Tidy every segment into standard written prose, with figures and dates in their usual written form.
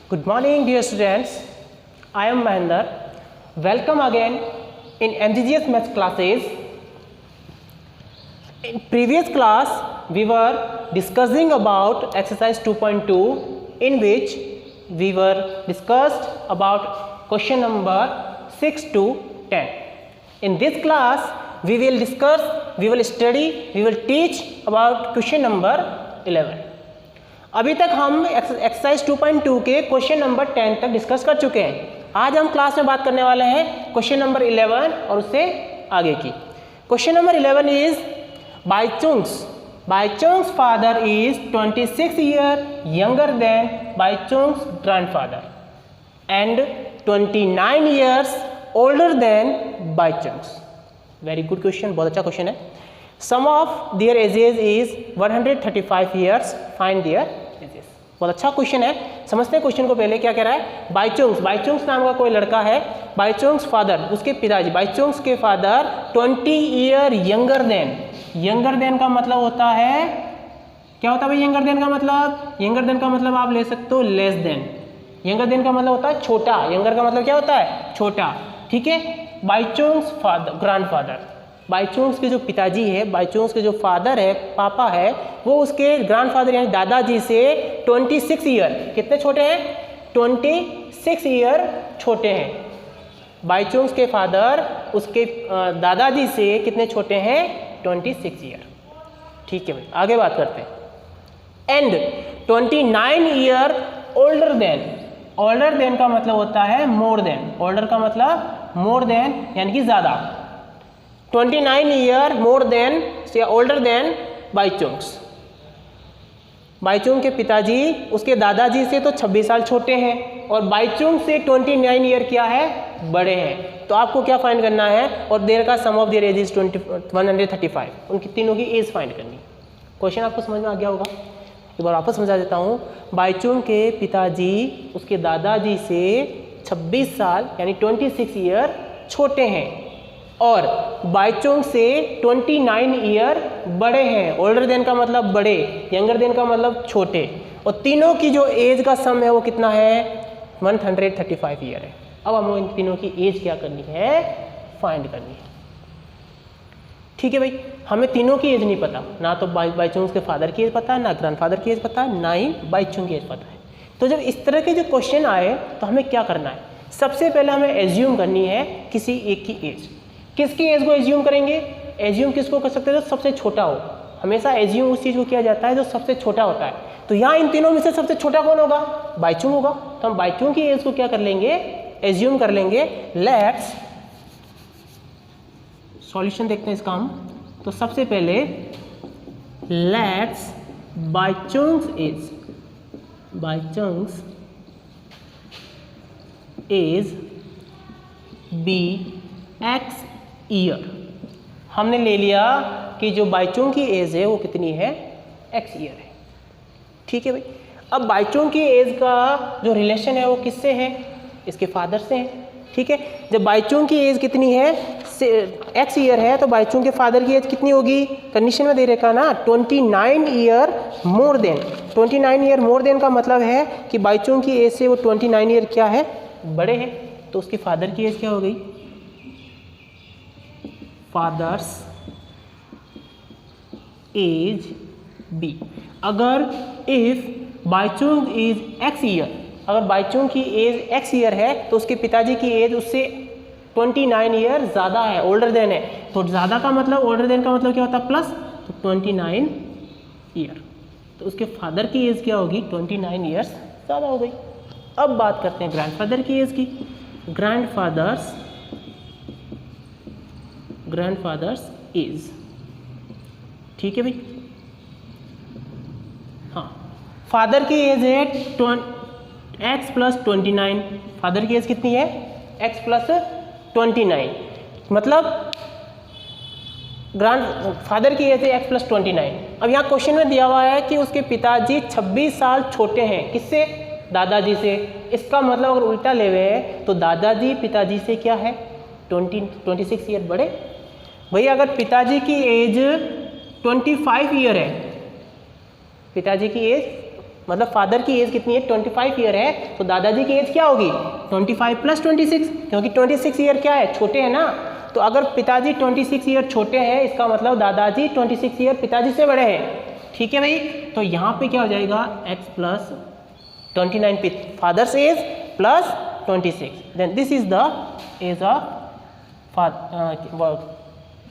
Good morning, dear students. I am Mahendra. Welcome again in MGGS Maths classes. In previous class, we were discussing about exercise 2.2, in which we were discussed about question number 6 to 10. In this class, we will discuss, we will study, we will teach about question number 11. अभी तक हम exercise 2.2 के question number 10 तक discuss कर चुके हैं। आज हम क्लास में बात करने वाले हैं क्वेश्चन नंबर 11 और उससे आगे की। Question number 11 is Baichung's father is 26 year younger than Baichung's grandfather and 29 years older than Baichung's. Very good question, बहुत अच्छा क्वेश्चन है। Sum of their ages is 135 years, find their ages. बहुत अच्छा क्वेश्चन है, समझते हैं क्वेश्चन को। पहले क्या कह रहा है, बाईचुंग्स नाम का कोई लड़का है, बाईचुंग्स फादर, उसके पिताजी बाईचुंग्स के फादर 20 ईयर यंगर देन का मतलब होता है, क्या होता है भाई यंगर देन का मतलब? यंगर देन का मतलब आप ले सकते हो लेस देन। यंगर देन का मतलब होता है छोटा, यंगर का मतलब क्या होता है? छोटा, ठीक है। बाईचुंग्स फादर ग्रैंडफादर, बाईचुंग्स के जो पिताजी है, बाईचुंग्स के जो फादर है, पापा है, वो उसके ग्रैंडफादर यानी दादाजी से 26 ईयर, कितने छोटे हैं? 26 ईयर छोटे हैं। बाईचुंग्स के फादर उसके दादाजी से कितने छोटे हैं? 26 ईयर, ठीक है भाई। आगे बात करते हैं। एंड 29 ईयर ओल्डर देन का मतलब होता है मोर देन। ओल्डर का मतलब मोर देन यानी कि ज़्यादा। 29 ईयर मोर देन या ओल्डर देन बाईचुंग्स। बाईचुंग के पिताजी उसके दादाजी से तो 26 साल छोटे हैं और बाईचुंग से 29 ईयर क्या है? बड़े हैं। तो आपको क्या फाइंड करना है? और देयर का सम ऑफ देयर एज इज 135, उनकी तीनों की एज फाइंड करनी। क्वेश्चन आपको समझ में आ गया होगा, एक बार वापस समझा देता हूँ। बाईचुंग के पिताजी उसके दादाजी से 26 साल यानी 26 ईयर छोटे हैं और बाईचुंग से 29 ईयर बड़े हैं। ओल्डर देन का मतलब बड़े, यंगर देन का मतलब छोटे, और तीनों की जो एज का सम है वो कितना है? 135 ईयर है। अब हमें इन तीनों की एज क्या करनी है? फाइंड करनी है, ठीक है भाई। हमें तीनों की एज नहीं पता, ना तो बाईचुंग के फादर की एज पता है, ना ग्रैंडफादर की एज पता है, ना ही बाईचुंग की एज पता है। तो जब इस तरह के जो क्वेश्चन आए तो हमें क्या करना है? सबसे पहले हमें एज्यूम करनी है किसी एक की एज। किसकी एज को एज्यूम करेंगे? एज्यूम किसको कर सकते हैं? जो सबसे छोटा हो। हमेशा एज्यूम उस चीज़ को किया जाता है जो सबसे छोटा होता है। तो यहाँ इन तीनों में से सबसे छोटा कौन होगा? बाईचुंग होगा। तो हम बाईचुंग की एज को क्या कर लेंगे? एज्यूम कर लेंगे। लेट्स सॉल्यूशन देखते हैं इसका हम। तो सबसे पहले let's Baichung's age be x year. हमने ले लिया कि जो बाईचुंग की एज है वो कितनी है? एक्स ईयर है, ठीक है भाई। अब बाईचुंग की एज का जो रिलेशन है वो किससे है? इसके फादर से है, ठीक है। जब बाईचुंग की एज कितनी है? एक्स ईयर है, तो बाईचुंग के फादर की एज कितनी होगी? कंडीशन में दे रखा ना, 29 year more than. 29 year more than का मतलब है कि बाईचुंग की एज से वो 29 ईयर क्या है? बड़े हैं। तो उसके फादर की एज क्या हो गई? Father's age be. अगर if Baichung is X year, अगर बाईचुंग की एज एक्स ईयर है तो उसके पिताजी की एज उससे 29 ईयर ज़्यादा है, ओल्डर देन है। तो ज़्यादा का मतलब, ओल्डर देन का मतलब क्या होता है? प्लस, तो 29 ईयर। तो उसके फादर की एज क्या होगी? 29 ईयर्स ज़्यादा हो गई। अब बात करते हैं ग्रैंडफादर की एज की। ग्रैंडफादर्स एज, ठीक है भाई। हाँ, फादर की एज है एक्स प्लस 29। फादर की एज कितनी है? एक्स प्लस 29, मतलब फादर की एज है एक्स प्लस 29। अब यहाँ क्वेश्चन में दिया हुआ है कि उसके पिताजी 26 साल छोटे हैं, किससे? दादाजी से। इसका मतलब अगर उल्टा ले हुए हैं तो दादाजी पिताजी से क्या है? 26 ईयर बड़े। भैया अगर पिताजी की एज 25 ईयर है, पिताजी की एज मतलब फादर की एज कितनी है 25 ईयर है, तो दादाजी की एज क्या होगी 25 प्लस 26, क्योंकि 26 ईयर क्या है छोटे हैं ना। तो अगर पिताजी 26 ईयर छोटे हैं, इसका मतलब दादाजी 26 ईयर पिताजी से बड़े हैं। ठीक है भाई, तो यहाँ पे क्या हो जाएगा x plus 29 father's age plus 26, then this is the age of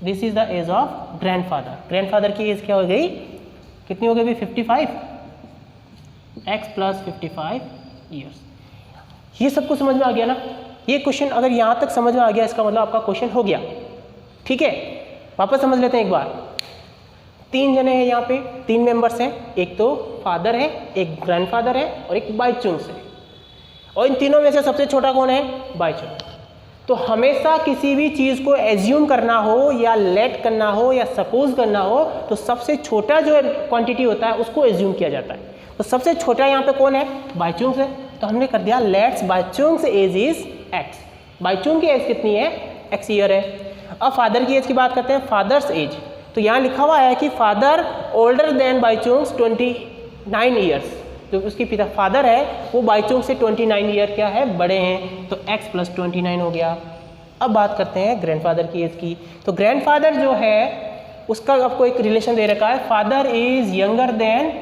this is the age of grandfather. Grandfather की एज क्या हो गई, कितनी हो गई भाई 55, x प्लस 55 ईयर्स। ये सबको समझ में आ गया ना। ये क्वेश्चन अगर यहाँ तक समझ में आ गया, इसका मतलब आपका क्वेश्चन हो गया। ठीक है, वापस समझ लेते हैं एक बार। 3 जने हैं यहाँ पे, 3 मेंबर्स हैं, एक तो फादर है, एक ग्रैंडफादर है और एक बाईचुंग्स है, और इन तीनों में से सबसे छोटा कौन है बाईचुंग। तो हमेशा किसी भी चीज़ को एज्यूम करना हो या लेट करना हो या सपोज करना हो, तो सबसे छोटा जो क्वांटिटी होता है उसको एज्यूम किया जाता है। तो सबसे छोटा यहाँ पे कौन है बाईचुंग्स है, तो हमने कर दिया let's Baichung's age is x। Baichung की एज कितनी है x ईयर है। अब फादर की एज की बात करते हैं, फादर्स एज। तो यहाँ लिखा हुआ है कि फादर ओल्डर देन बाईचुंग्स 29 ईयर्स, जो उसकी पिता फादर है वो बाईचुंग से 29 ईयर क्या है बड़े हैं, तो x प्लस 29 हो गया। अब बात करते हैं ग्रैंडफादर की एज की। तो ग्रैंडफादर जो है उसका आपको एक रिलेशन दे रखा है, father is younger than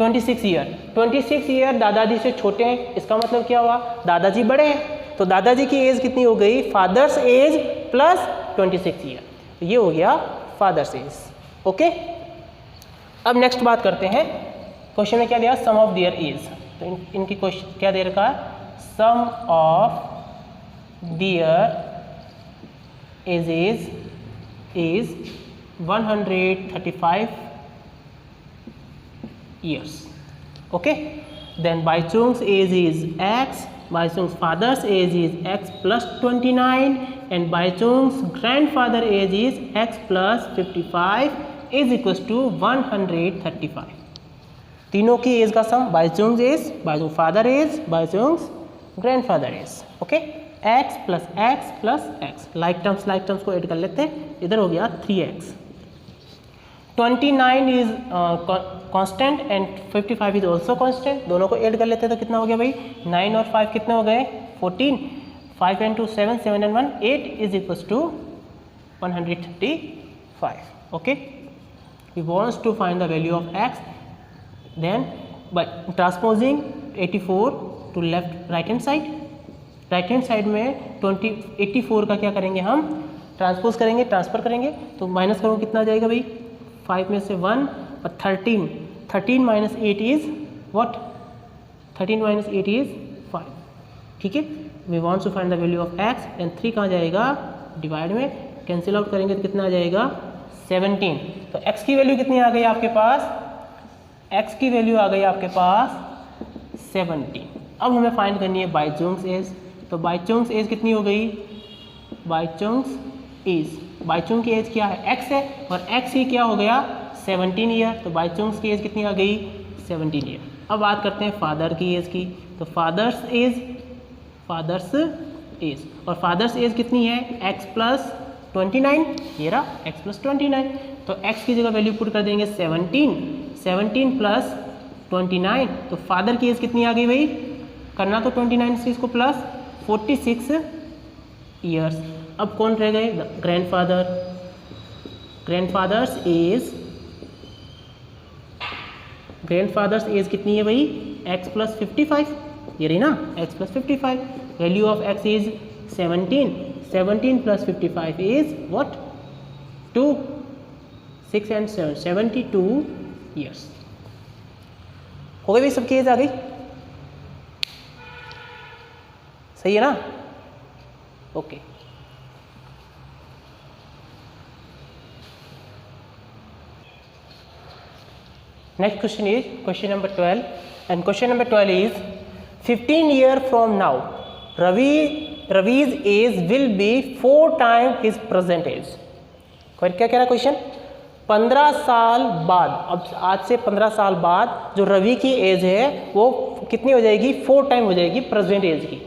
26 year. 26 year दादाजी से छोटे हैं, इसका मतलब क्या हुआ दादाजी बड़े हैं, तो दादाजी की एज कितनी हो गई फादर्स एज प्लस 26 ईयर, तो ये हो गया फादर्स एज। ओके, अब नेक्स्ट बात करते हैं, क्वेश्चन में क्या दिया सम ऑफ देयर एज। तो इनकी क्वेश्चन क्या दे रखा है, sum of their ages is 135 years. Okay, then Baichung's age is x, Baichung's father's age is x plus 29 and Baichung's grandfather age is x plus 55 is equals to 135। तीनों की age का sum Baichung's age, Baichung father age, Baichung's grandfather age. Okay, x plus x, like terms को add कर लेते हैं, इधर हो गया 3x। 29 is constant and 55 is also constant, दोनों को ऐड कर लेते हैं तो कितना हो गया भाई 9 और 5 कितने हो गए 14, 5 and 2 7, 7 and 1 8 is equals to 135। Okay, we wants to find the value of x, then by transposing 84 to left right hand side. Right hand side में 84 का क्या करेंगे हम ट्रांसपोज करेंगे, ट्रांसफर करेंगे, तो माइनस करो कितना आ जाएगा भाई 5 में से 1 और 13 minus 8 is what, 13 minus 8 is 5। ठीक है, we want to find the value of x, and 3 कहाँ जाएगा डिवाइड में, कैंसिल आउट करेंगे तो कितना आ जाएगा 17। तो x की वैल्यू कितनी आ गई आपके पास, x की वैल्यू आ गई आपके पास 17। अब हमें फाइंड करनी है बाईचुंग्स एज। तो बाईचुंग्स एज कितनी हो गई, बाईचुंग्स एज, बाईचुंग की एज क्या है x है, और x ही क्या हो गया 17 ईयर, तो बाईचुंग्स की एज कितनी आ गई 17 ईयर। अब बात करते हैं फादर की एज की। तो फादर्स एज और फादर्स एज कितनी है x प्लस 29, ये रहा x प्लस 29। तो x की जगह वैल्यू पुट कर देंगे 17 प्लस 29, तो फादर की एज कितनी आ गई भाई, करना तो 29 से इसको प्लस 46 ईयर्स। अब कौन रह गए ग्रैंडफादर, ग्रैंडफादर्स एज कितनी है भाई x प्लस 55, ये रही ना x plus 55, value of x is 17 plus 55 is what 2, 6 and 7 72 years. हो गई भाई, सबकी एज आ गई, सही है ना। Okay, next question is question number 12, and question number 12 is 15 years from now Ravi's age will be 4 times his present age। क्या कह रहा है क्वेश्चन, 15 साल बाद, अब आज से 15 साल बाद जो रवि की एज है वो कितनी हो जाएगी 4 टाइम हो जाएगी प्रेजेंट एज की।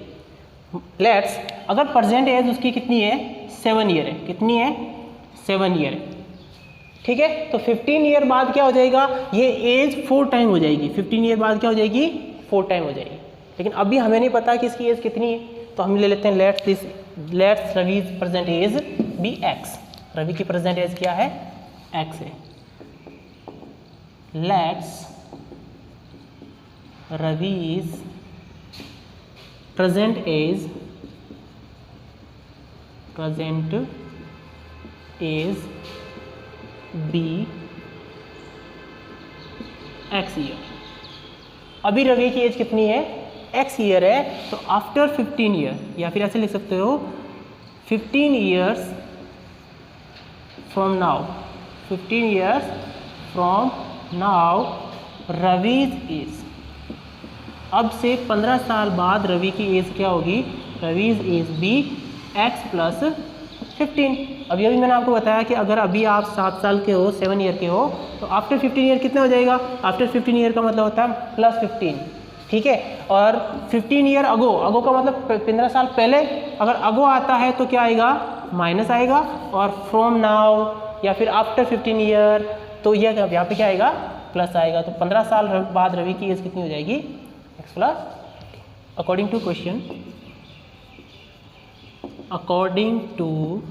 लेट्स, अगर प्रेजेंट एज उसकी कितनी है 7 ईयर है, कितनी है 7 ईयर है, ठीक है। तो 15 ईयर बाद क्या हो जाएगा, ये एज 4 टाइम हो जाएगी। 15 ईयर बाद क्या हो जाएगी, 4 टाइम हो जाएगी। लेकिन अभी हमें नहीं पता कि इसकी एज कितनी है, तो हम ले लेते हैं let's Ravi's present age be x. Ravi की प्रेजेंट एज क्या है, एक्स है। Let's Ravi's present age be x year. अभी रवि की एज कितनी है, एक्स ईयर है। तो आफ्टर 15 ईयर, या फिर ऐसे लिख सकते हो 15 years from now, 15 years from now Ravi's age. अब से 15 साल बाद रवि की एज क्या होगी, Ravi's age be x plus 15। अभी मैंने आपको बताया कि अगर अभी आप 7 साल के हो, 7 ईयर के हो, तो आफ्टर 15 ईयर कितना हो जाएगा, आफ्टर 15 ईयर का मतलब होता है प्लस 15, ठीक है। और 15 ईयर अगो का मतलब 15 साल पहले, अगर अगो आता है तो क्या आएगा, माइनस आएगा। और फ्रॉम नाउ या फिर आफ्टर 15 ईयर, तो यह यहाँ पे क्या आएगा, प्लस आएगा। तो 15 साल बाद रवि की एज कितनी हो जाएगी, x plus. According to question, according to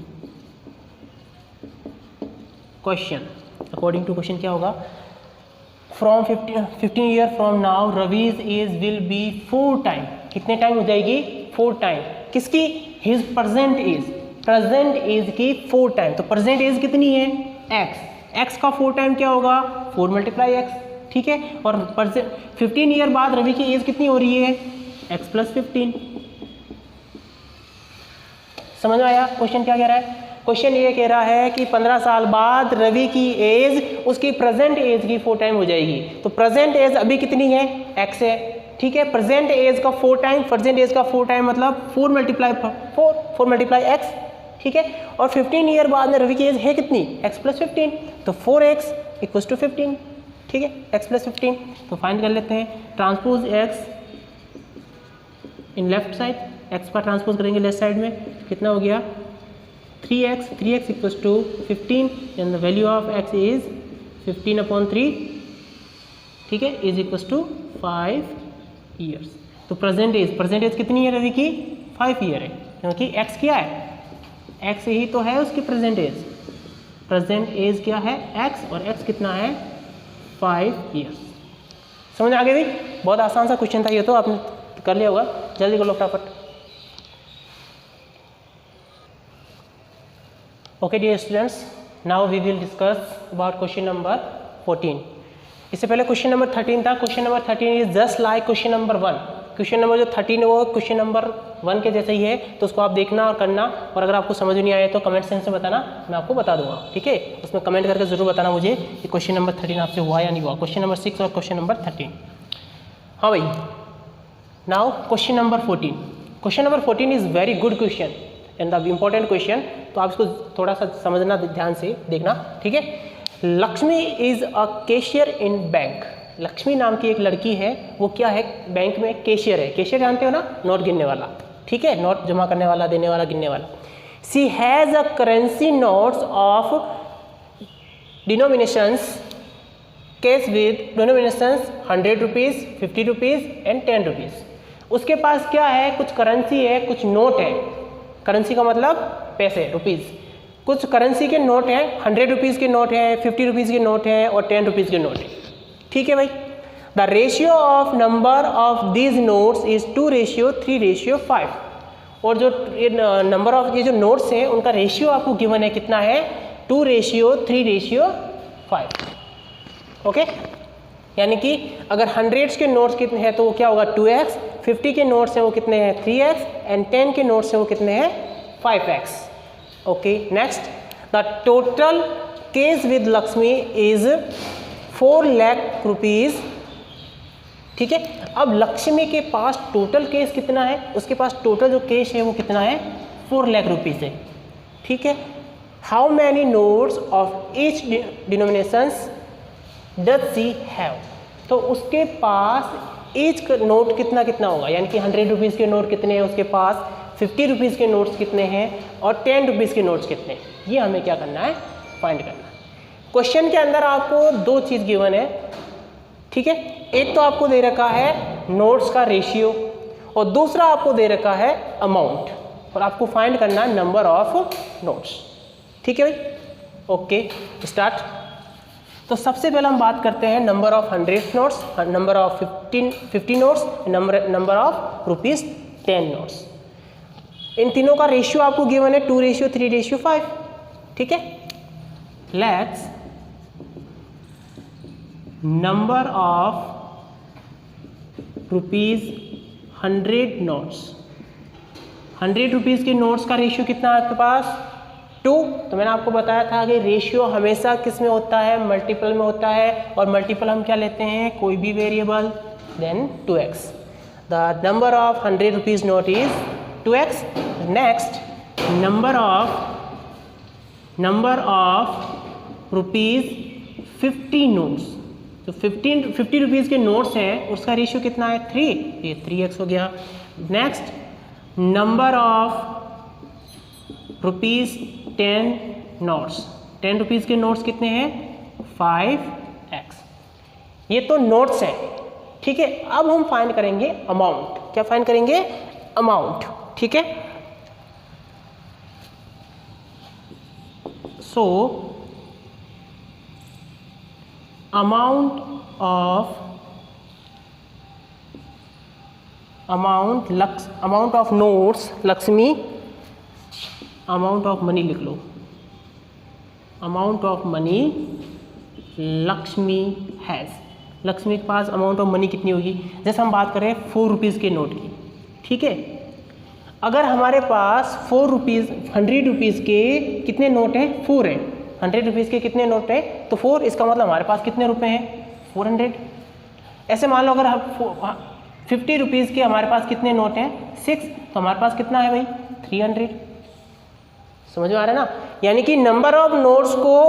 question क्या होगा, from 15 year from now Ravi's age will be 4 time. कितने टाइम हो जाएगी, 4 टाइम। किसकी, हिज प्रेजेंट एज की 4 टाइम। तो प्रेजेंट एज कितनी है, एक्स का 4 टाइम क्या होगा, 4 मल्टीप्लाई एक्स, ठीक है। और 15 ईयर बाद रवि की एज कितनी हो रही है, एक्स प्लस 15। समझ में आया क्वेश्चन क्या कह रहा है, क्वेश्चन ये कह रहा है कि 15 साल बाद रवि की एज उसकी प्रेजेंट एज की 4 टाइम हो जाएगी। तो प्रेजेंट एज अभी कितनी है, एक्स है, ठीक है। प्रेजेंट एज का 4 टाइम, प्रेजेंट एज का 4 टाइम मतलब 4 मल्टीप्लाई एक्स, ठीक है। और 15 ईयर बाद में रवि की एज है कितनी, एक्स प्लस 15। तो 4x इक्वल्स टू 15, ठीक है, एक्स प्लस 15। तो फाइंड कर लेते हैं transpose x in left side, x का ट्रांसपोज करेंगे लेफ्ट साइड में, कितना हो गया 3x equals to 15 and the value of x is 15/3, ठीक है, इज इक्वल्स टू 5 ईयर्स। तो प्रेजेंट एज कितनी है रवि की, 5 ईयर है, क्योंकि x क्या है, x ही तो है उसकी प्रेजेंट एज क्या है x, और x कितना है 5 ईयर्स। समझ आ गई भाई, बहुत आसान सा क्वेश्चन था ये, तो आपने कर लिया होगा, जल्दी कर लो फटाफट। Okay dear students, now we will discuss about question number 14. इससे पहले क्वेश्चन नंबर 13 था। Question number 13 is just like question number 1। Question number जो 13 है वो क्वेश्चन नंबर 1 के जैसे ही है, तो उसको आप देखना और करना। और अगर आपको समझ नहीं आए तो कमेंट सेक्शन से बताना, मैं आपको बता दूंगा, ठीक है। उसमें कमेंट करके जरूर बताना मुझे कि क्वेश्चन नंबर 13 आपसे हुआ या नहीं हुआ। क्वेश्चन नंबर 6 और क्वेश्चन नंबर 13। हाँ भाई, now question number 14। Question number 14 is very good question and the important question, तो आप इसको थोड़ा सा समझना, ध्यान से देखना, ठीक है। Lakshmi is a cashier in bank. Lakshmi नाम की एक लड़की है, वो क्या है, बैंक में कैशियर है। कैशियर जानते हो ना, नोट गिनने वाला, ठीक है, नोट जमा करने वाला, देने वाला, गिनने वाला। She has a currency notes of denominations cash with denominations 100 rupees, 50 rupees and 10 rupees. उसके पास क्या है, कुछ करेंसी है, कुछ नोट है। करेंसी का मतलब पैसे, रुपीज़। कुछ करेंसी के नोट हैं, 100 रुपीज़ के नोट हैं, 50 रुपीज़ के नोट हैं और 10 रुपीज़ के नोट हैं, ठीक है भाई। The ratio of number of these notes is 2:3:5। और जो नंबर ऑफ ये जो नोट्स हैं उनका रेशियो आपको गिवन है, कितना है, 2:3:5, ओके। यानी कि अगर 100 के नोट्स कितने हैं तो वो क्या होगा 2x, 50 के नोट्स हैं वो कितने हैं 3x एंड 10 के नोट्स हैं वो कितने हैं 5x, okay. Next, the total cash with Lakshmi is 4 lakh rupees, ठीक है। अब लक्ष्मी के पास टोटल कैश कितना है, उसके पास टोटल जो कैश है वो कितना है 4 लाख रुपीज़ है, ठीक है। How many notes of each denominations does she have. तो उसके पास ईच नोट कितना कितना होगा, यानी कि 100 रुपीज़ के नोट कितने हैं उसके पास, 50 रुपीज़ के नोट्स कितने हैं और 10 रुपीज़ के नोट्स कितने हैं, ये हमें क्या करना है, फाइंड करना है। क्वेश्चन के अंदर आपको दो चीज़ गिवन है, ठीक है। एक तो आपको दे रखा है नोट्स का रेशियो और दूसरा आपको दे रखा है अमाउंट, और आपको फाइंड करना है नंबर ऑफ नोट्स, ठीक है भाई। Okay start. तो सबसे पहले हम बात करते हैं number of 100 notes, number of 50 notes, number of ₹10 notes. इन तीनों का रेशियो आपको गिवन है 2:3:5, ठीक है। Let's number of ₹100 notes, 100 rupees के नोट्स का रेशियो कितना है आपके पास 2। तो मैंने आपको बताया था कि रेशियो हमेशा किस में होता है, मल्टीपल में होता है, और मल्टीपल हम क्या लेते हैं, कोई भी variable, then 2x। The number of 100 rupees note is 2x। Next number of ₹50 notes, तो 50 रुपीज़ के नोट्स हैं उसका रेशियो कितना है 3, ये 3x हो गया। Next number of ₹10 notes, 10 rupees के नोट्स कितने हैं 5x। ये तो नोट्स हैं, ठीक है। अब हम फाइंड करेंगे अमाउंट। क्या फाइंड करेंगे, अमाउंट, ठीक है। So amount of notes Lakshmi, amount of money लिख लो, amount of money Lakshmi has, Lakshmi के पास अमाउंट ऑफ मनी कितनी होगी। जैसे हम बात करें 4 रुपीज़ के नोट की, ठीक है। अगर हमारे पास 100 रुपीज़ के कितने नोट हैं 4 हैं, 100 रुपीज़ के कितने नोट हैं तो 4, इसका मतलब हमारे पास कितने रुपए हैं 400। ऐसे मान लो अगर 50 रुपीज़ के हमारे पास कितने नोट हैं 6, तो हमारे पास कितना है भाई 300। समझ में आ रहा है ना। यानी कि नंबर ऑफ नोट्स को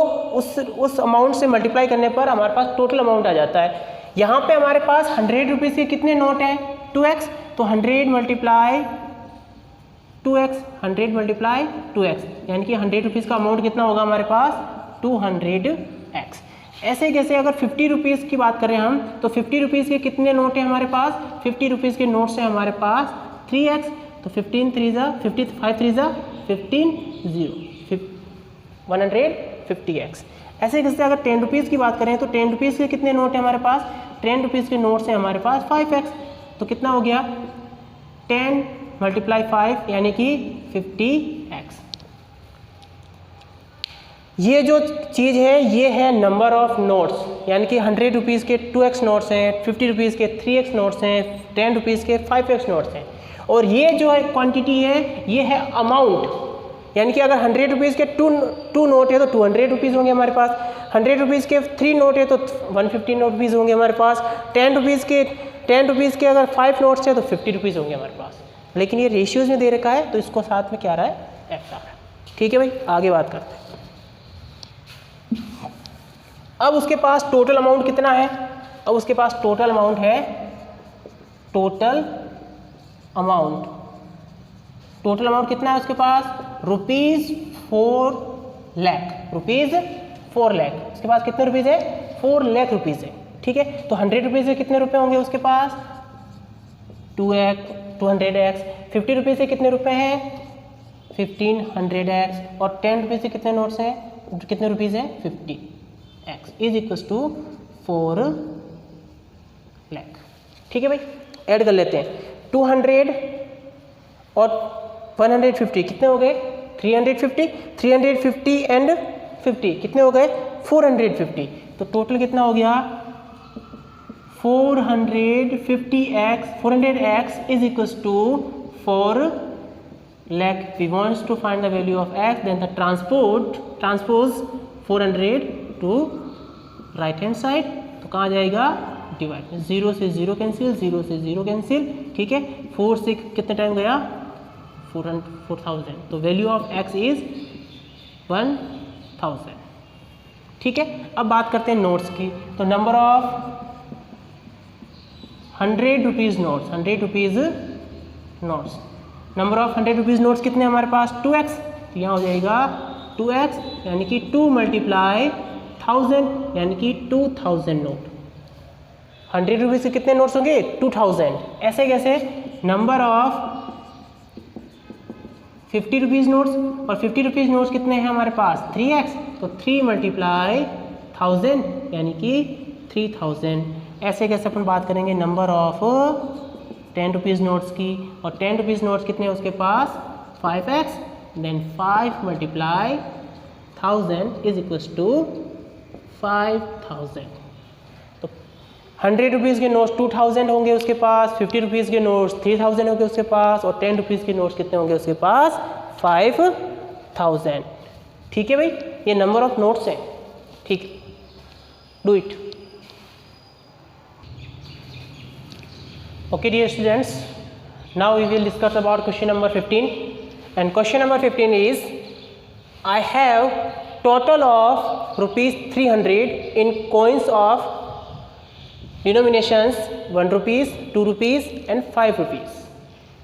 उस अमाउंट से मल्टीप्लाई करने पर हमारे पास टोटल अमाउंट आ जाता है। यहाँ पे हमारे पास 100 रुपीज़ के कितने नोट हैं 2x, तो 100 मल्टीप्लाई 2x, 100 मल्टीप्लाई 2x, यानी कि 100 रुपीज़ का अमाउंट कितना होगा हमारे पास 200x। ऐसे जैसे अगर 50 रुपीज़ की बात करें हम, तो 50 रुपीज़ के कितने नोट हैं हमारे पास, 50 रुपीज़ के नोट से हमारे पास 3x, तो 15 3 50, 5 3 15 0 150x। ऐसे जैसे अगर 10 रुपीज़ की बात करें तो 10 रुपीज़ के कितने नोट हैं हमारे पास, 10 रुपीज़ के नोट से हमारे पास 5x, तो कितना हो गया 10 मल्टीप्लाई 5 यानी कि 50x। ये जो चीज़ है ये है नंबर ऑफ नोट्स, यानी कि 100 रुपीज़ के 2x नोट्स हैं, 50 रुपीज़ के 3x नोट्स हैं, 10 रुपीज़ के 5x नोट्स हैं। और ये जो है क्वांटिटी है ये है अमाउंट, यानी कि अगर 100 रुपीज़ के 2 नोट है तो 200 रुपीज़ होंगे हमारे पास, 100 रुपीज़ के 3 नोट है तो 150 रुपीज़ होंगे हमारे पास, 10 रुपीज़ के अगर 5 नोट्स है तो 50 रुपीज़ होंगे हमारे पास। लेकिन ये रेशियोज में दे रखा है तो इसको साथ में क्या आ रहा है एक्स आ रहा है, ठीक है भाई। आगे बात करते हैं। अब उसके पास टोटल अमाउंट कितना है, अब उसके पास टोटल अमाउंट है, टोटल अमाउंट कितना है उसके पास ₹4 लाख, ₹4 लाख। उसके पास कितने रुपीज़ है 4 लाख रुपीज़ है, ठीक है। तो 100 रुपीज़ के कितने रुपए होंगे उसके पास 200x, 50 रुपीज़ से कितने रुपए हैं 1500x, और 10 रुपीज़ से कितने नोट्स हैं, कितने रुपीज़ हैं 50x is equals to 4 lakh, ठीक है भाई। ऐड कर लेते हैं 200 और 150 कितने हो गए 350 एंड 50 कितने हो गए 450, तो टोटल कितना हो गया 400x is equals to 4 lakh. We want to find the value of x, then the transpose 400 to right hand side, तो कहाँ जाएगा डिवाइड, 0 से 0 कैंसिल, 0 से 0 कैंसिल, ठीक है। 4 से कितने टाइम गया 4000, तो वैल्यू ऑफ x इज 1000, ठीक है। अब बात करते हैं नोट्स की, तो number of 100 rupees notes, 100 rupees notes, number of 100 rupees notes कितने हमारे पास 2x, तो यहाँ हो जाएगा 2x, यानी कि 2 मल्टीप्लाई 1000 यानी कि 2000 नोट। 100 रुपीज़ के कितने नोट्स होंगे? 2000। ऐसे कैसे? नंबर ऑफ 50 रुपीज़ नोट्स, और 50 रुपीज़ नोट्स कितने हैं हमारे पास? 3x, तो 3 × 1000 यानी कि 3000। ऐसे कैसे अपन बात करेंगे नंबर ऑफ 10 रुपीज़ नोट्स की, और 10 रुपीज़ नोट्स कितने हैं उसके पास? 5x, then 5 × 1000 is equals to 5000। तो 100 रुपीज़ के नोट्स 2000 होंगे उसके पास, 50 रुपीज़ के नोट्स 3000 होंगे उसके पास, और 10 रुपीज़ के नोट्स कितने होंगे उसके पास? 5000। ठीक है भाई, ये नंबर ऑफ नोट्स हैं। ठीक है, do it. Okay dear students, now we will discuss about question number 15, and question number 15 is, I have total of rupees 300 in coins of denominations 1 rupees, 2 rupees and 5 rupees।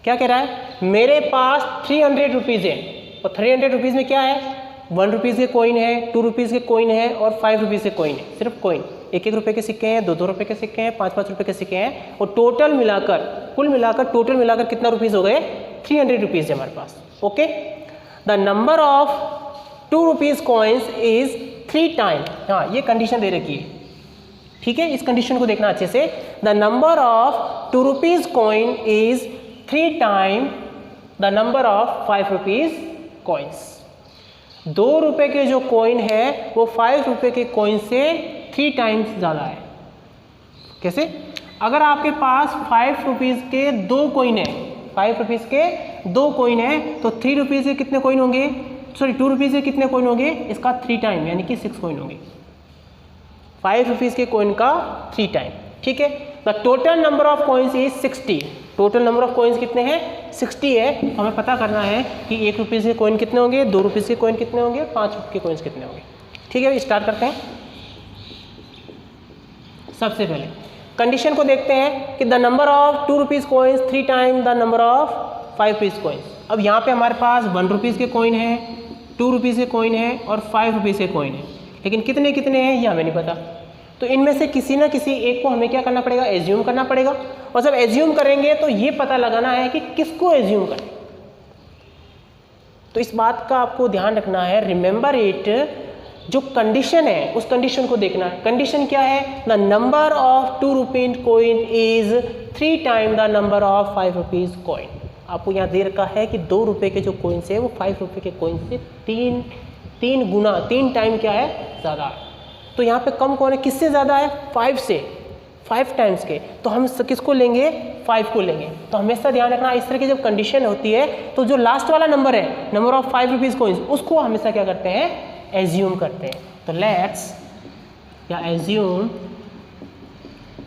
क्या कह रहा है? मेरे पास 300 rupees है, और 300 रुपीज़ में क्या है? 1 रुपीज़ के कोइन है, 2 रुपीज़ के कोइन है और 5 रुपीज़ के कोइन है। सिर्फ कोइन, 1-1 रुपये के सिक्के हैं, 2-2 रुपये के सिक्के हैं, 5-5 रुपये के सिक्के हैं, और टोटल मिलाकर, कुल मिलाकर टोटल मिलाकर कितना रुपीज़ हो गए? 300 रुपीज़ है हमारे पास। Okay, the number of 2 rupees coins is 3 time. हाँ, ये कंडीशन दे रखी है। ठीक है, इस कंडीशन को देखना अच्छे से। The number of 2 rupees coin is 3 time the number of 5 rupees coins. 2 रुपये के जो कॉइन है वो 5 रुपये के कॉइन से 3 टाइम्स ज़्यादा है। कैसे? अगर आपके पास 5 रुपीज़ के 2 कॉइन है, 5 रुपीज़ के 2 कॉइन है, तो 3 रुपीज़ के कितने कॉइन होंगे? सॉरी, 2 रुपीज़ के कितने कॉइन होंगे? इसका 3 टाइम यानी कि 6 कॉइन होंगे। 5 रुपीज़ के कॉइन का 3 टाइम। ठीक है, the total number of coins is 60। Total number of coins कितने हैं? 60 है। हमें पता करना है कि 1 रुपीज़ के कॉइन कितने होंगे, 2 रुपीज़ के कॉइन कितने होंगे, 5 रुपये के कॉइन्स कितने होंगे। ठीक है, स्टार्ट करते हैं। सबसे पहले कंडीशन को देखते हैं कि the number of 2 rupees coins 3 time the number of 5 rupees coins. अब यहाँ पे हमारे पास 1 रुपीज़ के कॉइन है, 2 रुपीज़ के कॉइन है और 5 रुपीज़ के कॉइन है, लेकिन कितने कितने हैं ये हमें नहीं पता। तो इनमें से किसी ना किसी एक को हमें क्या करना पड़ेगा? एज्यूम करना पड़ेगा। और जब एज्यूम करेंगे तो ये पता लगाना है कि किसको एज्यूम करें। तो इस बात का आपको ध्यान रखना है, रिमेंबर इट। जो कंडीशन है उस कंडीशन को देखना है। कंडीशन क्या है? The number of 2 rupees coin is 3 time the number of 5 rupees coin. आपको यहाँ दे रखा है कि 2 रुपये के जो कॉइन्स है वो 5 रुपये के कॉइन से 3 गुना 3 टाइम क्या है? ज़्यादा है। तो यहाँ पे कम कौन है? किससे ज़्यादा है? 5 से, 5 टाइम्स के। तो हम किसको लेंगे? 5 को लेंगे। तो हमेशा ध्यान रखना, इस तरह की जब कंडीशन होती है तो जो लास्ट वाला नंबर है, नंबर ऑफ 5 रुपीज़ कॉइन्स, उसको हमेशा क्या करते हैं? एज्यूम करते हैं। तो लेट्स या assume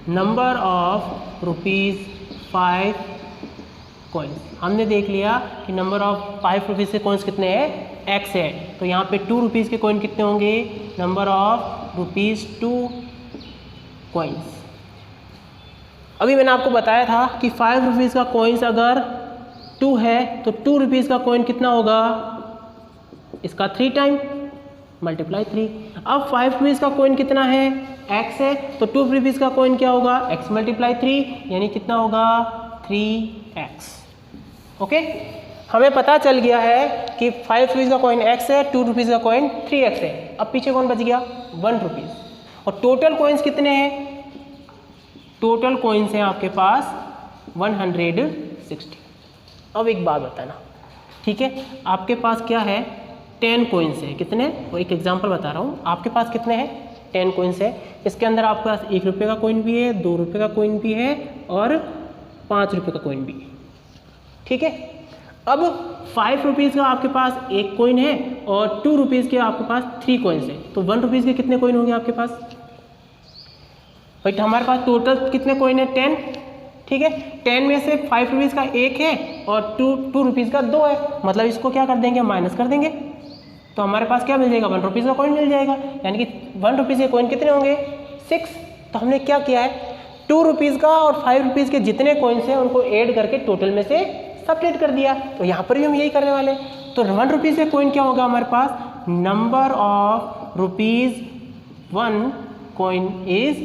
number of rupees 5 coins. हमने देख लिया कि नंबर ऑफ 5 रुपीज़ के कॉइन्स कितने हैं? x है। तो यहाँ पे 2 रुपीज़ के कॉइन कितने होंगे? Number of rupees 2 coins. अभी मैंने आपको बताया था कि 5 रुपीज़ का कॉइन्स अगर 2 है तो 2 रुपीज़ का कॉइन कितना होगा? इसका 3 टाइम मल्टीप्लाई 3। अब 5 रुपीज़ का कॉइन कितना है? x है। तो 2 रुपीज़ का कॉइन क्या होगा? x मल्टीप्लाई 3 यानी कितना होगा? 3x। ओके, हमें पता चल गया है कि 5 रुपीज़ का कॉइन x है, 2 रुपीज़ का कॉइन 3x है। अब पीछे कौन बच गया? 1 रुपीज़। और टोटल कॉइन्स कितने हैं? टोटल कॉइन्स हैं आपके पास 160। अब एक बात बताना, ठीक है, आपके पास क्या है? 10 कॉइन्स है। कितने? वो एक एग्जांपल बता रहा हूँ। आपके पास कितने हैं? 10 कॉइन्स है। इसके अंदर आपके पास 1 रुपये का कॉइन भी है, 2 रुपये का कॉइन भी है और 5 रुपये का कॉइन भी है। ठीक है, अब 5 रुपीज़ का आपके पास 1 कॉइन है और 2 रुपीज़ के आपके पास 3 कॉइन्स हैं। तो 1 रुपीज़ के कितने कॉइन होंगे आपके पास? बट हमारे पास टोटल कितने कॉइन है? 10। ठीक है, 10 में से 5 रुपीज़ का 1 है और 2 रुपीज़ का 2 है। मतलब इसको क्या कर देंगे? माइनस कर देंगे। तो हमारे पास क्या मिल जाएगा? 1 रुपीज़ का कॉइन मिल जाएगा। यानी कि 1 रुपीज़ के कॉइन कितने होंगे? 6। तो हमने क्या किया है? 2 रुपीज़ का और 5 रुपीज़ के जितने कॉइन्स हैं उनको ऐड करके टोटल में से सब्ट्रैक्ट कर दिया। तो यहाँ पर भी हम यही करने वाले हैं। तो 1 रुपीज़ के कॉइन क्या होगा हमारे पास? Number of rupees 1 coin is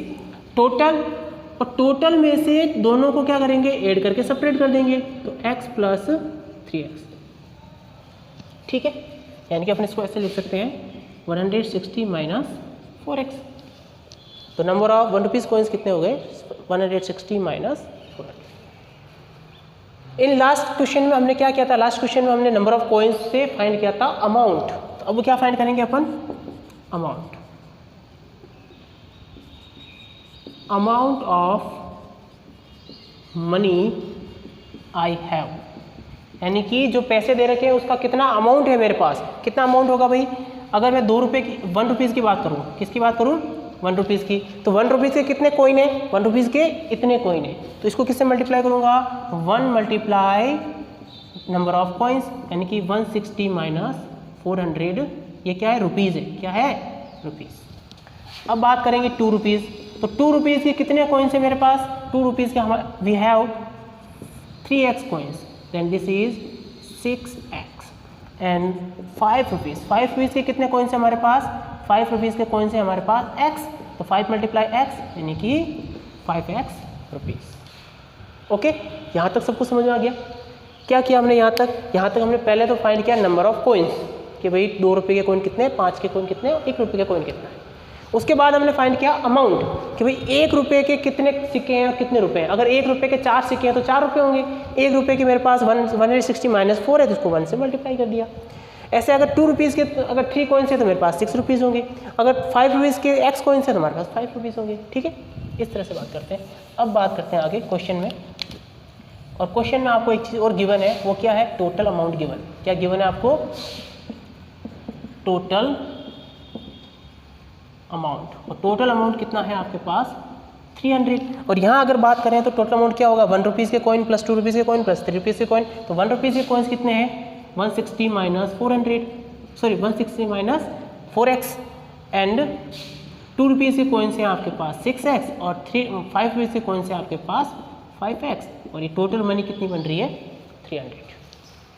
total, और टोटल में से दोनों को क्या करेंगे, ऐड करके सेपरेट कर देंगे, तो x प्लस 3x। ठीक है, यानी कि अपन इसको ऐसे लिख सकते हैं 160 माइनस 4x। तो नंबर ऑफ 1 रुपीज़ कॉइन्स कितने हो गए, 160 माइनस 400। इन लास्ट क्वेश्चन में हमने क्या किया था, लास्ट क्वेश्चन में हमने नंबर ऑफ कॉइन्स से फाइंड किया था अमाउंट। तो अब क्या फाइंड करेंगे अपन, amount, amount of money I have, यानी कि जो पैसे दे रखे हैं उसका कितना अमाउंट है मेरे पास, कितना अमाउंट होगा भाई। अगर मैं 2 रुपये की 1 रुपीज़ की बात करूँ, किसकी बात करूँ, 1 रुपीज़ की, तो 1 रुपीज़ के कितने कॉइन है, 1 रुपीज़ के इतने कॉइन है, तो इसको किससे मल्टीप्लाई करूँगा, 1 मल्टीप्लाई नंबर ऑफ कॉइन्स, यानी कि 160 माइनस 400, ये क्या है, रुपीज़ है, क्या है, रुपीज़। अब बात करेंगे 2 रुपीज़, तो 2 रुपीज़ के कितने कॉइन्स है मेरे पास, 2 रुपीज़ के हमारे we have 3x coins, then this is 6x। And 5 rupees, 5 rupees के कितने कॉइन्स है हमारे पास, 5 रुपीज़ के कॉइन्स है हमारे पास x, तो 5 मल्टीप्लाई x यानी कि 5x रुपीज़। ओके, यहाँ तक सबको समझ में आ गया। क्या किया हमने यहाँ तक हमने पहले तो फाइंड किया नंबर ऑफ कॉइन्स, कि भाई 2 रुपये के कॉइन कितने, 5 के कॉइन कितने, 1 रुपये के कॉइन कितना है। उसके बाद हमने फाइंड किया अमाउंट, कि भाई 1 रुपये के कितने सिक्के हैं और कितने रुपए हैं। अगर 1 रुपये के 4 सिक्के हैं तो 4 रुपये होंगे। 1 रुपये के मेरे पास 160 माइनस 4 है, तो उसको 1 से मल्टीप्लाई कर दिया। ऐसे अगर 2 रुपीज़ के अगर 3 कॉइन्स है तो मेरे पास 6 रुपीज़ होंगे। अगर 5 रुपीज़ के x कॉइन्स है तो हमारे पास 5 रुपीज़ होंगे। ठीक है, इस तरह से बात करते हैं। अब बात करते हैं आगे क्वेश्चन में, और क्वेश्चन में आपको एक चीज़ और गिवन है, वो क्या है, टोटल अमाउंट गिवन। क्या गिवन है आपको, टोटल अमाउंट, और टोटल अमाउंट कितना है आपके पास 300। और यहाँ अगर बात करें तो टोटल अमाउंट क्या होगा, 1 रुपीज़ के कॉइन प्लस 2 रुपीज़ के कॉइन प्लस 3 रुपीज़ के कॉइन। तो 1 रुपीज़ के कॉइन्स कितने हैं, 160 minus 400, sorry 160 minus 4x, and 2 rupees के कॉइन्स हैं आपके पास 6x, और 5 रुपीज़ के कॉइन्स हैं आपके पास 5x, और ये टोटल मनी कितनी बन रही है 300।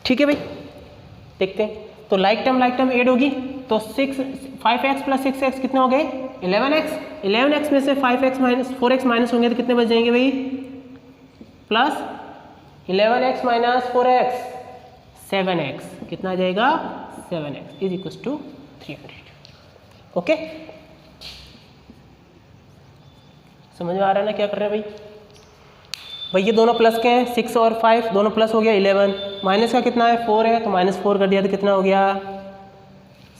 ठीक है भाई, देखते हैं। तो लाइक टर्म ऐड होगी, तो 5x प्लस 6x कितने हो गए 11x। 11x में से 5x माइनस 4x माइनस होंगे तो कितने बच जाएंगे भाई, plus 11x minus 4x 7x, कितना आ जाएगा 7x is equal to 300। Okay, समझ में आ रहा है ना क्या कर रहे हैं भाई। ये दोनों प्लस के हैं, 6 और 5 दोनों प्लस हो गया 11, माइनस का कितना है 4 है, तो माइनस 4 कर दिया तो कितना हो गया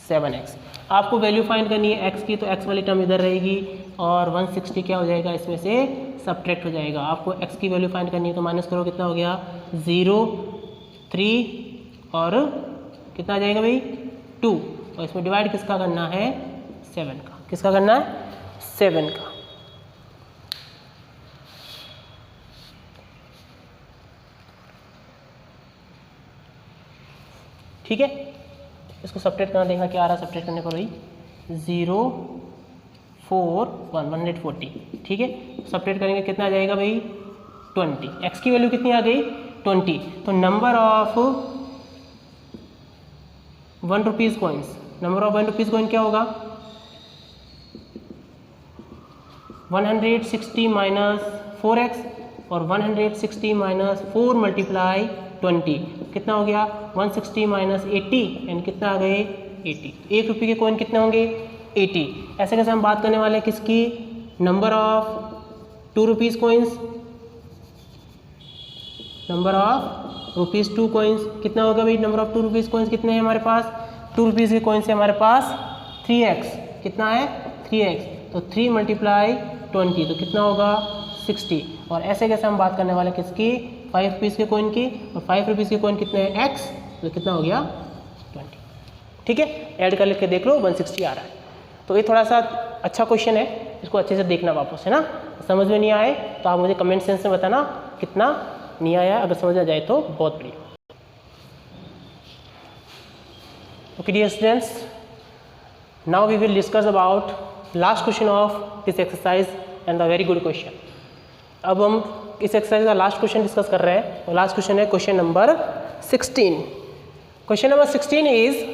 7x। आपको वैल्यू फाइंड करनी है x की, तो x वाली टर्म इधर रहेगी, और 160 क्या हो जाएगा इसमें से सब्ट्रैक्ट हो जाएगा। आपको x की वैल्यू फाइंड करनी है, तो माइनस करो कितना हो गया 0, 3 और कितना आ जाएगा भाई 2, और इसमें डिवाइड किसका करना है 7 का, किसका करना है 7 का। ठीक है, इसको सब्ट्रैक्ट करना, देखा क्या आ रहा है सब्ट्रैक्ट करने पर भाई 0, 4, 1 140। ठीक है, सब्ट्रैक्ट करेंगे कितना आ जाएगा भाई 20। x की वैल्यू कितनी आ गई 20। तो number of 1 rupees coins, number of 1 rupees coin क्या होगा 160 माइनस 4x, और 160 माइनस 4 मल्टीप्लाई 20 कितना हो गया 160 माइनस 80, यानी कितना आ गए 80। 1 रुपये के कॉइन कितने होंगे 80। ऐसे कैसे हम बात करने वाले हैं किसकी, number of 2 rupees coins, number of rupees 2 coins कितना होगा भाई, नंबर ऑफ 2 रुपीज़ कॉइन्स कितने हैं हमारे पास, 2 रुपीज़ के कॉइन्स है हमारे पास 3x, कितना है 3x, तो 3 मल्टीप्लाई 20 तो कितना होगा 60। और ऐसे कैसे हम बात करने वाले किसकी 5 रुपीज़ के कॉइन की, और 5 रुपीज़ के कॉइन कितने हैं x, तो कितना हो गया 20। ठीक है, ऐड कर लेके देख लो 160 आ रहा है। तो ये थोड़ा सा अच्छा क्वेश्चन है, इसको अच्छे से देखना वापस, है ना। समझ में नहीं आए तो आप मुझे कमेंट सेक्शन में बताना कितना नहीं आया, अगर समझ आ जाए तो बहुत बढ़िया। Okay dear students, now we will discuss about last question of this exercise and the very good question. अब हम इस एक्सरसाइज का लास्ट क्वेश्चन डिस्कस कर रहे हैं, और लास्ट क्वेश्चन है question number 16। Question number 16 is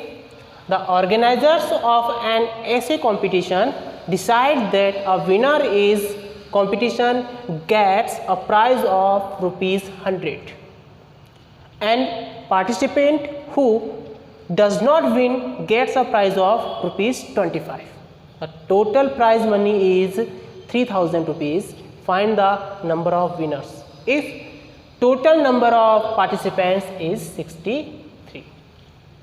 the organisers of an essay competition decide that a winner is competition gets a prize of rupees 100 and participant who does not win gets a prize of rupees 25. The total prize money is 3000 rupees. Find the number of winners if total number of participants is 63.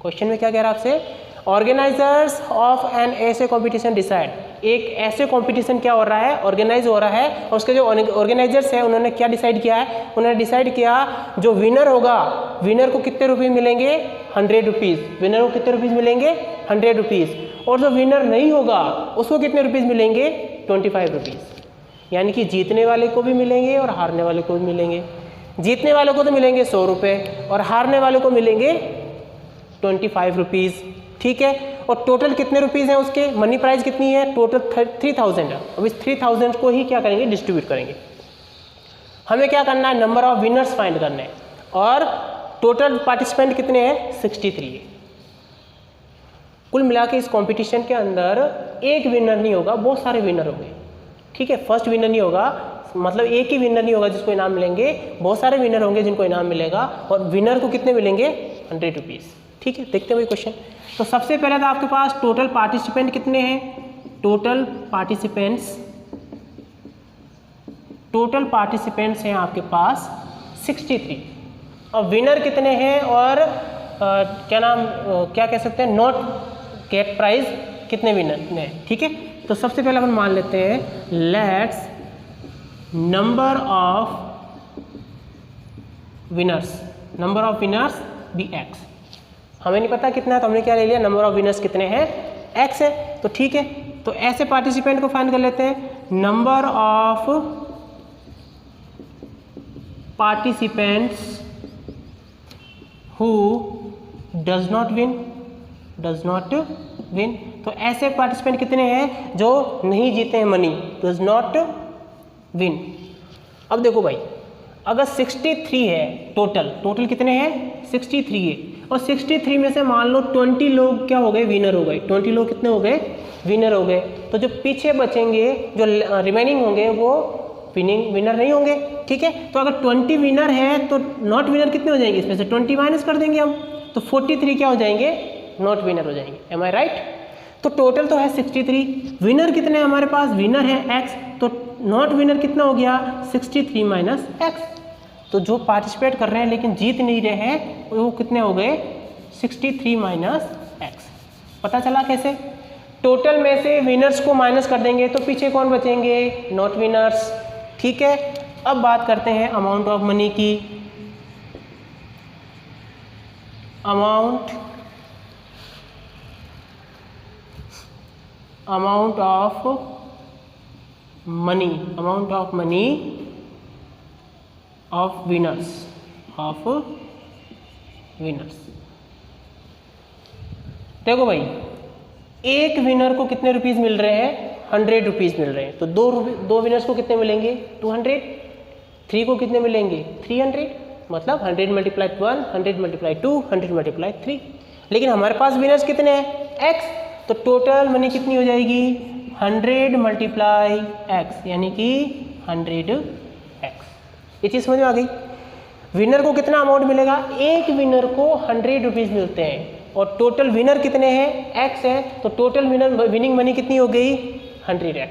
Question में क्या कह रहा है आपसे, organisers of an essay competition decide, एक ऐसे competition क्या हो रहा है, ऑर्गेनाइज हो रहा है, और उसके जो ऑर्गेनाइजर्स है उन्होंने क्या डिसाइड किया है, उन्होंने डिसाइड किया जो विनर होगा, विनर को कितने रुपीज़ मिलेंगे, 100 रुपीज़, विनर को कितने रुपीज़ मिलेंगे, 100 रुपीज़, और जो विनर नहीं होगा उसको कितने रुपीज़ मिलेंगे, 25 रुपीज़। यानी कि जीतने वाले को भी मिलेंगे और हारने वाले को भी मिलेंगे। जीतने वाले को तो मिलेंगे 100 रुपये और हारने वाले को मिलेंगे 25 रुपीज़, ठीक है। और टोटल कितने रुपीज़ हैं उसके, मनी प्राइस कितनी है, टोटल 3000 है। अब इस 3000 को ही क्या करेंगे, डिस्ट्रीब्यूट करेंगे। हमें क्या करना है, नंबर ऑफ विनर्स फाइंड करना है, और टोटल पार्टिसिपेंट कितने हैं, 63 है। कुल मिला के इस कॉम्पिटिशन के अंदर एक विनर नहीं होगा, बहुत सारे विनर होंगे, ठीक है। फर्स्ट विनर नहीं होगा, मतलब एक ही विनर नहीं होगा जिसको इनाम मिलेंगे, बहुत सारे विनर होंगे जिनको इनाम मिलेगा, और विनर को कितने मिलेंगे, 100 रुपीज़, ठीक है। देखते हैं भाई क्वेश्चन। तो सबसे पहले तो आपके पास टोटल पार्टिसिपेंट कितने हैं, टोटल पार्टिसिपेंट्स हैं आपके पास 63, और विनर कितने हैं, और क्या कह सकते हैं, नॉट गेट प्राइज कितने विनर में, ठीक है। तो सबसे पहले अपन मान लेते हैं, let's number of winners be x। हमें नहीं पता कितना है, तो हमने क्या ले लिया, नंबर ऑफ विनर्स कितने हैं, x है, तो ठीक है। तो ऐसे पार्टिसिपेंट को फाइंड कर लेते हैं, number of participants who does not win. तो ऐसे पार्टिसिपेंट कितने हैं जो नहीं जीते हैं मनी, डज नॉट विन। अब देखो भाई, अगर 63 है टोटल कितने हैं, 63 है, और 63 में से मान लो 20 लोग क्या हो गए, विनर हो गए। 20 लोग कितने हो गए, विनर हो गए। तो जो पीछे बचेंगे, जो रिमेनिंग होंगे, वो विनर नहीं होंगे, ठीक है। तो अगर 20 विनर है तो नॉट विनर कितने हो जाएंगे, इसमें से 20 माइनस कर देंगे हम, तो 43 क्या हो जाएंगे, नॉट विनर हो जाएंगे। एम आई राइट। तो टोटल तो है 63, विनर कितने हैं हमारे पास, विनर है x, तो नॉट विनर कितना हो गया, 63 माइनस x। तो जो पार्टिसिपेट कर रहे हैं लेकिन जीत नहीं रहे हैं, वो कितने हो गए, 63 माइनस x। पता चला कैसे, टोटल में से विनर्स को माइनस कर देंगे तो पीछे कौन बचेंगे, नॉट विनर्स, ठीक है। अब बात करते हैं अमाउंट ऑफ मनी की। Amount of money of winners. देखो भाई, एक विनर को कितने रुपीस मिल रहे हैं, 100 रुपीज़ मिल रहे हैं। तो दो विनर्स को कितने मिलेंगे, 200। 3 को कितने मिलेंगे, 300। मतलब 100 मल्टीप्लाई 1, 100 मल्टीप्लाई 2, 100 मल्टीप्लाई 3। लेकिन हमारे पास विनर्स कितने हैं, x। तो टोटल मनी कितनी हो जाएगी, 100 मल्टीप्लाई x, यानी कि 100x। ये चीज़ समझ में आ गई। विनर को कितना अमाउंट मिलेगा, एक विनर को 100 रुपीज़ मिलते हैं, और टोटल विनर कितने हैं, x है। तो टोटल विनिंग मनी कितनी हो गई, 100x,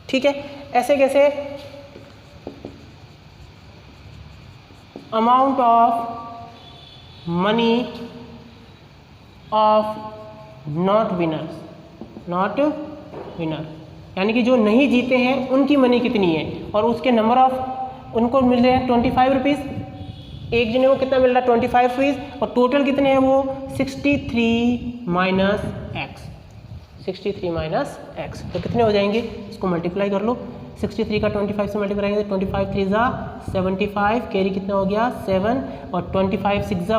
ठीक है। ऐसे कैसे, amount of money of not winner, यानी कि जो नहीं जीते हैं उनकी मनी कितनी है, और उसके नंबर ऑफ, उनको मिल रहे हैं 25 रुपीज़। एक जने को कितना मिल रहा है, 25 रुपीज़, और टोटल कितने हैं वो 63 माइनस एक्स। तो कितने हो जाएंगे, इसको मल्टीप्लाई कर लो। 63 का 25 से मल्टीप्लाई करेंगे, 25 3 ज़ा 75, कैरी कितना हो गया 7, और 25 6 ज़ा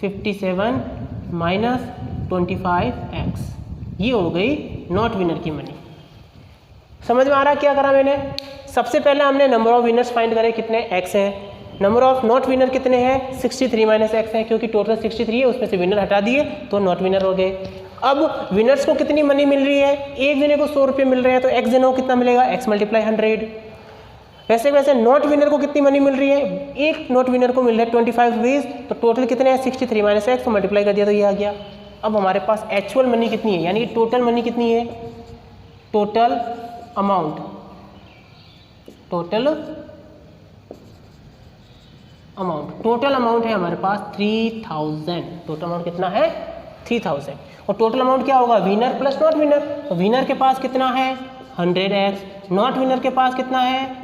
157 माइनस 25x। ये हो गई नॉट विनर की मनी। समझ में आ रहा क्या करा मैंने, सबसे पहले हमने नंबर ऑफ विनर्स फाइंड करे, कितने x हैं। नंबर ऑफ नॉट विनर कितने हैं, 63 माइनस एक्स है, क्योंकि टोटल 63 है, उसमें से विनर हटा दिए तो नॉट विनर हो गए। अब विनर्स को कितनी मनी मिल रही है, एक जने को 100 रुपये मिल रहे हैं, तो x जनों को कितना मिलेगा, x मल्टीप्लाई 100। वैसे वैसे नॉट विनर को कितनी मनी मिल रही है, एक नॉट विनर को मिल रहा है 25 रुपीज़, तो टोटल कितने हैं 63 माइनस x, तो मल्टीप्लाई कर दिया तो ये आ गया। अब हमारे पास एक्चुअल मनी कितनी है, यानी कि टोटल मनी कितनी है, टोटल अमाउंट, टोटल अमाउंट है हमारे पास 3000। टोटल अमाउंट कितना है 3000। और टोटल अमाउंट क्या होगा, विनर प्लस नॉट विनर। तो विनर के पास कितना है 100x, नॉट विनर के पास कितना है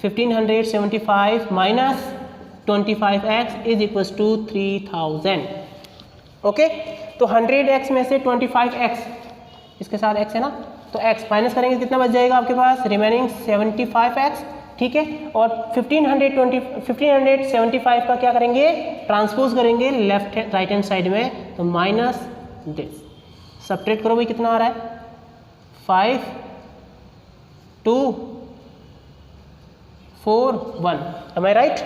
1575 minus 25x is equal to 3000। Okay, तो 100x में से 25x, इसके साथ x है ना, तो x माइनस करेंगे कितना बच जाएगा आपके पास, रिमेनिंग 75x। ठीक है, और 1575 का क्या करेंगे, ट्रांसपोज करेंगे लेफ्ट राइट हैंड साइड में, तो माइनस दिस, सब्ट्रैक्ट करो भाई कितना आ रहा है 5 2 4 1, एम आई राइट,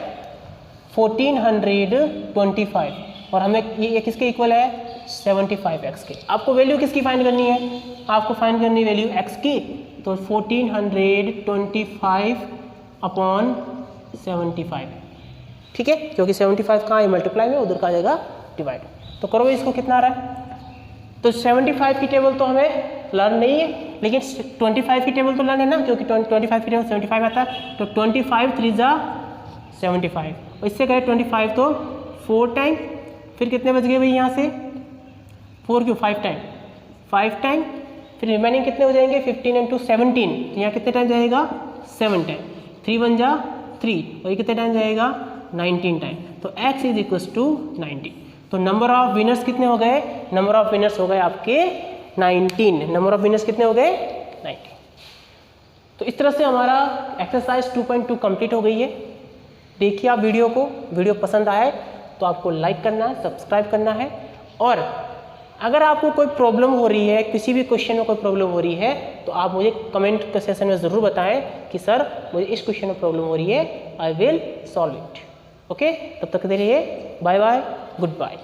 1425। और हमें ये किसके इक्वल है 75x के। आपको वैल्यू किसकी फाइंड करनी है, आपको फाइंड करनी वैल्यू x की, तो 1425 अपॉन 75। ठीक है, क्योंकि 75 कहाँ है मल्टीप्लाई में, उधर का जाएगा डिवाइड। तो करो इसको कितना आ रहा है, तो 75 की टेबल तो हमें लर्न नहीं है, लेकिन 25 की टेबल तो लर्न है ना, क्योंकि 25 की टेबल 75 आता है। तो 25 3 जा 75, और इससे कहे 25 तो 4 टाइम, फिर कितने बच गए भाई यहाँ से 4 क्यों 5 टाइम, फिर रिमेनिंग कितने हो जाएंगे 15 इंटू 17, तो यहाँ कितने टाइम जाएगा 7 टाइम, 3 1 जा 3, और ये कितने टाइम जाएगा 19 टाइम। तो x इज इक्वल टू 90। तो नंबर ऑफ विनर्स कितने हो गए, नंबर ऑफ विनर्स हो गए आपके 19। नंबर ऑफ विनर्स कितने हो गए 19। तो इस तरह से हमारा एक्सरसाइज 2.2 कंप्लीट हो गई है। देखिए आप वीडियो को, वीडियो पसंद आए तो आपको लाइक करना है, सब्सक्राइब करना है, और अगर आपको कोई प्रॉब्लम हो रही है, किसी भी क्वेश्चन में कोई प्रॉब्लम हो रही है, तो आप मुझे कमेंट के सेशन में ज़रूर बताएं कि सर मुझे इस क्वेश्चन में प्रॉब्लम हो रही है, I will solve it. Okay, तब तक के लिए बाय बाय, गुड बाय।